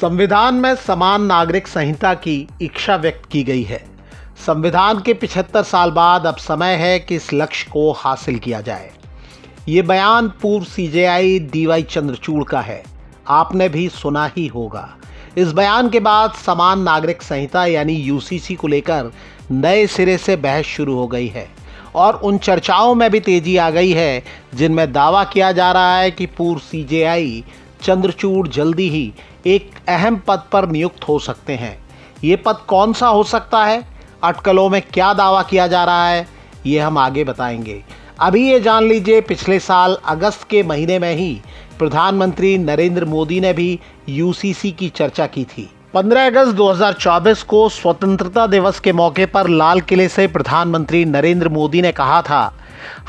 संविधान में समान नागरिक संहिता की इच्छा व्यक्त की गई है। संविधान के 75 साल बाद अब समय है कि इस लक्ष्य को हासिल किया जाए। ये बयान पूर्व सीजेआई डीवाई चंद्रचूड़ का है। आपने भी सुना ही होगा। इस बयान के बाद समान नागरिक संहिता यानी यूसीसी को लेकर नए सिरे से बहस शुरू हो गई है और उन चर्चाओं में भी तेजी आ गई है जिनमें दावा किया जा रहा है कि पूर्व सीजेआई चंद्रचूड़ जल्दी ही एक अहम पद पर नियुक्त हो सकते हैं। ये पद कौन सा हो सकता है, अटकलों में क्या दावा किया जा रहा है, ये हम आगे बताएंगे। अभी ये जान लीजिए, पिछले साल अगस्त के महीने में ही प्रधानमंत्री नरेंद्र मोदी ने भी यूसीसी की चर्चा की थी। 15 अगस्त 2024 को स्वतंत्रता दिवस के मौके पर लाल किले से प्रधानमंत्री नरेंद्र मोदी ने कहा था,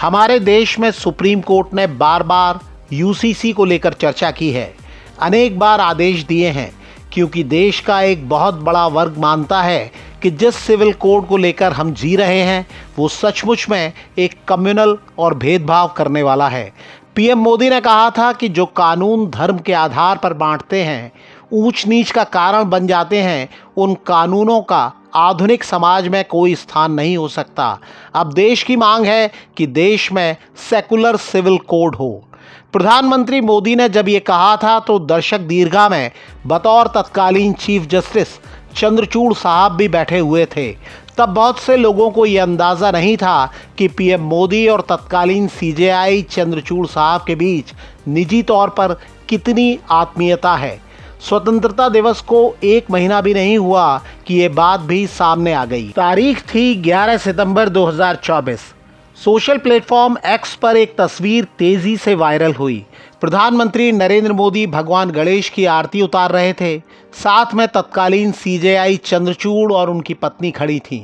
हमारे देश में सुप्रीम कोर्ट ने बार बार यूसीसी को लेकर चर्चा की है, अनेक बार आदेश दिए हैं, क्योंकि देश का एक बहुत बड़ा वर्ग मानता है कि जिस सिविल कोड को लेकर हम जी रहे हैं वो सचमुच में एक कम्युनल और भेदभाव करने वाला है। पीएम मोदी ने कहा था कि जो कानून धर्म के आधार पर बांटते हैं, ऊंच नीच का कारण बन जाते हैं, उन कानूनों का आधुनिक समाज में कोई स्थान नहीं हो सकता। अब देश की मांग है कि देश में सेकुलर सिविल कोड हो। प्रधानमंत्री मोदी ने जब ये कहा था तो दर्शक दीर्घा में बतौर तत्कालीन चीफ जस्टिस चंद्रचूड़ साहब भी बैठे हुए थे। तब बहुत से लोगों को ये अंदाज़ा नहीं था कि पीएम मोदी और तत्कालीन सीजेआई चंद्रचूड़ साहब के बीच निजी तौर पर कितनी आत्मीयता है। स्वतंत्रता दिवस को एक महीना भी नहीं हुआ कि ये बात भी सामने आ गई। तारीख थी 11 सितंबर 2024। सोशल प्लेटफॉर्म एक्स पर एक तस्वीर तेजी से वायरल हुई। प्रधानमंत्री नरेंद्र मोदी भगवान गणेश की आरती उतार रहे थे। साथ में तत्कालीन सीजेआई चंद्रचूड़ और उनकी पत्नी खड़ी थीं।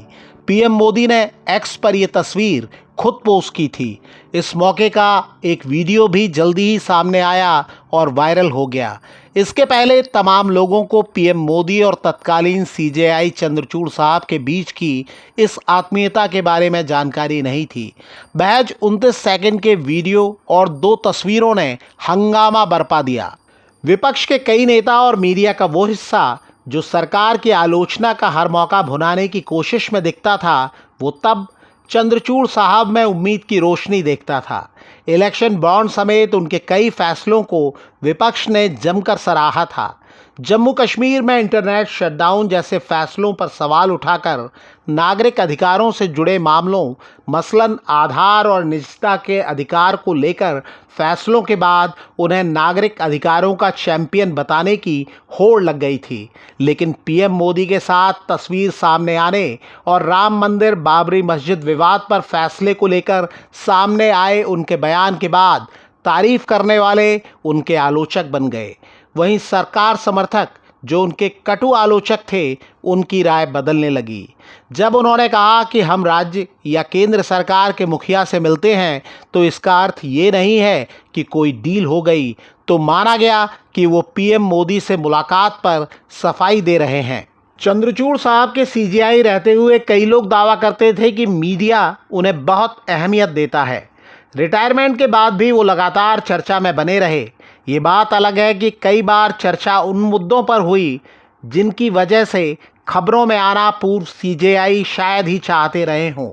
पीएम मोदी ने एक्स पर यह तस्वीर खुद पोस्ट की थी। इस मौके का एक वीडियो भी जल्दी ही सामने आया और वायरल हो गया। इसके पहले तमाम लोगों को पीएम मोदी और तत्कालीन सीजेआई चंद्रचूड़ साहब के बीच की इस आत्मीयता के बारे में जानकारी नहीं थी। महज 29 सेकंड के वीडियो और 2 तस्वीरों ने हंगामा बरपा दिया। विपक्ष के कई नेता और मीडिया का वो हिस्सा जो सरकार की आलोचना का हर मौका भुनाने की कोशिश में दिखता था, वो तब चंद्रचूड़ साहब में उम्मीद की रोशनी देखता था। इलेक्शन बॉन्ड समेत उनके कई फैसलों को विपक्ष ने जमकर सराहा था। जम्मू कश्मीर में इंटरनेट शटडाउन जैसे फैसलों पर सवाल उठाकर नागरिक अधिकारों से जुड़े मामलों, मसलन आधार और निजता के अधिकार को लेकर फैसलों के बाद उन्हें नागरिक अधिकारों का चैंपियन बताने की होड़ लग गई थी। लेकिन पीएम मोदी के साथ तस्वीर सामने आने और राम मंदिर बाबरी मस्जिद विवाद पर फैसले को लेकर सामने आए उनके बयान के बाद तारीफ करने वाले उनके आलोचक बन गए। वहीं सरकार समर्थक जो उनके कटु आलोचक थे, उनकी राय बदलने लगी। जब उन्होंने कहा कि हम राज्य या केंद्र सरकार के मुखिया से मिलते हैं तो इसका अर्थ ये नहीं है कि कोई डील हो गई, तो माना गया कि वो पीएम मोदी से मुलाकात पर सफाई दे रहे हैं। चंद्रचूड़ साहब के सीजेआई रहते हुए कई लोग दावा करते थे कि मीडिया उन्हें बहुत अहमियत देता है। रिटायरमेंट के बाद भी वो लगातार चर्चा में बने रहे। ये बात अलग है कि कई बार चर्चा उन मुद्दों पर हुई जिनकी वजह से खबरों में आना पूर्व सीजेआई शायद ही चाहते रहे हों।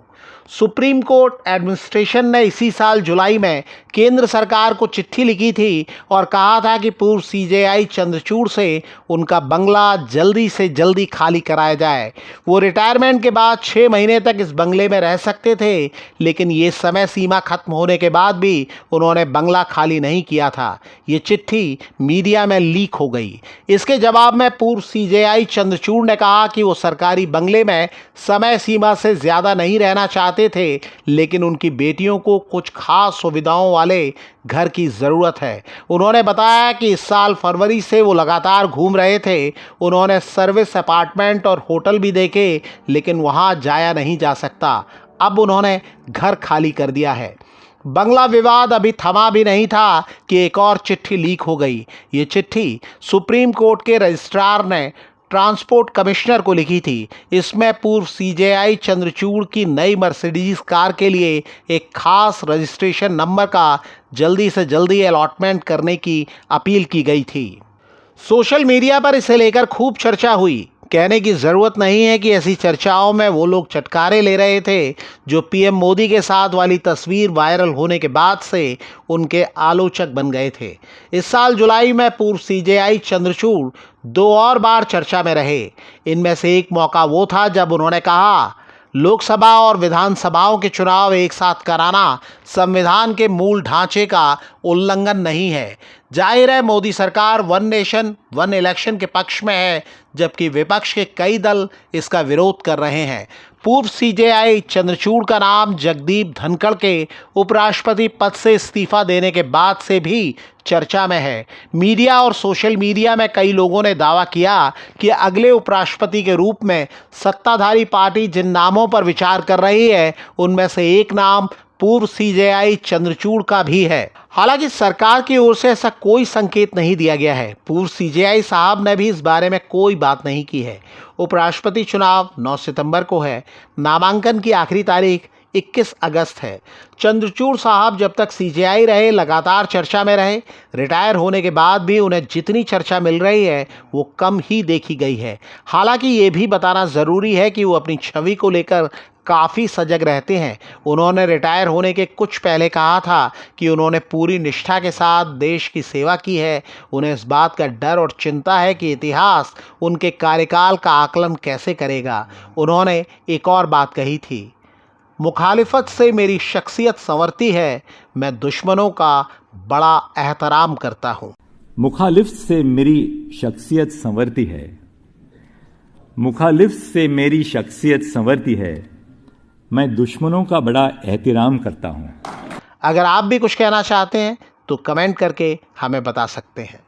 सुप्रीम कोर्ट एडमिनिस्ट्रेशन ने इसी साल जुलाई में केंद्र सरकार को चिट्ठी लिखी थी और कहा था कि पूर्व सीजेआई चंद्रचूड़ से उनका बंगला जल्दी से जल्दी खाली कराया जाए। वो रिटायरमेंट के बाद 6 महीने तक इस बंगले में रह सकते थे, लेकिन ये समय सीमा खत्म होने के बाद भी उन्होंने बंगला खाली नहीं किया था। ये चिट्ठी मीडिया में लीक हो गई। इसके जवाब में पूर्व सीजेआई चंद्रचूड़ ने कहा कि वो सरकारी बंगले में समय सीमा से ज़्यादा नहीं रहना चाहते थे, लेकिन उनकी बेटियों को कुछ खास सुविधाओं वाले घर की ज़रूरत है। उन्होंने बताया कि इस साल फरवरी से वो लगातार घूम रहे थे। उन्होंने सर्विस अपार्टमेंट और होटल भी देखे, लेकिन वहाँ जाया नहीं जा सकता। अब उन्होंने घर खाली कर दिया है। बंगला विवाद अभी थमा भी नहीं था कि एक और चिट्ठी लीक हो गई। ये चिट्ठी सुप्रीम कोर्ट के रजिस्ट्रार ने ट्रांसपोर्ट कमिश्नर को लिखी थी। इसमें पूर्व सीजेआई चंद्रचूड़ की नई मर्सिडीज कार के लिए एक खास रजिस्ट्रेशन नंबर का जल्दी से जल्दी अलॉटमेंट करने की अपील की गई थी। सोशल मीडिया पर इसे लेकर खूब चर्चा हुई। कहने की जरूरत नहीं है कि ऐसी चर्चाओं में वो लोग चटकारे ले रहे थे जो पीएम मोदी के साथ वाली तस्वीर वायरल होने के बाद से उनके आलोचक बन गए थे। इस साल जुलाई में पूर्व सीजेआई चंद्रचूड़ 2 और बार चर्चा में रहे। इनमें से एक मौका वो था जब उन्होंने कहा, लोकसभा और विधानसभाओं के चुनाव एक साथ कराना संविधान के मूल ढांचे का उल्लंघन नहीं है। जाहिर है मोदी सरकार वन नेशन वन इलेक्शन के पक्ष में है, जबकि विपक्ष के कई दल इसका विरोध कर रहे हैं। पूर्व सीजेआई चंद्रचूड़ का नाम जगदीप धनखड़ के उपराष्ट्रपति पद से इस्तीफा देने के बाद से भी चर्चा में है। मीडिया और सोशल मीडिया में कई लोगों ने दावा किया कि अगले उपराष्ट्रपति के रूप में सत्ताधारी पार्टी जिन नामों पर विचार कर रही है उनमें से एक नाम पूर्व सीजेआई चंद्रचूड़ का भी है। हालांकि सरकार की ओर से ऐसा कोई संकेत नहीं दिया गया है। पूर्व सीजेआई साहब ने भी इस बारे में कोई बात नहीं की है। उपराष्ट्रपति चुनाव 9 सितंबर को है। नामांकन की आखिरी तारीख 21 अगस्त है। चंद्रचूड़ साहब जब तक सीजेआई रहे लगातार चर्चा में रहे। रिटायर होने के बाद भी उन्हें जितनी चर्चा मिल रही है वो कम ही देखी गई है। हालांकि ये भी बताना ज़रूरी है कि वो अपनी छवि को लेकर काफ़ी सजग रहते हैं। उन्होंने रिटायर होने के कुछ पहले कहा था कि उन्होंने पूरी निष्ठा के साथ देश की सेवा की है। उन्हें इस बात का डर और चिंता है कि इतिहास उनके कार्यकाल का आकलन कैसे करेगा। उन्होंने एक और बात कही थी, मुखालिफत से मेरी शख्सियत संवरती है, मैं दुश्मनों का बड़ा एहतराम करता हूँ। मुखालिफ से मेरी शख्सियत संवरती है, मुखालिफ से मेरी शख्सियत संवरती है, मैं दुश्मनों का बड़ा एहतराम करता हूँ। अगर आप भी कुछ कहना चाहते हैं तो कमेंट करके हमें बता सकते हैं।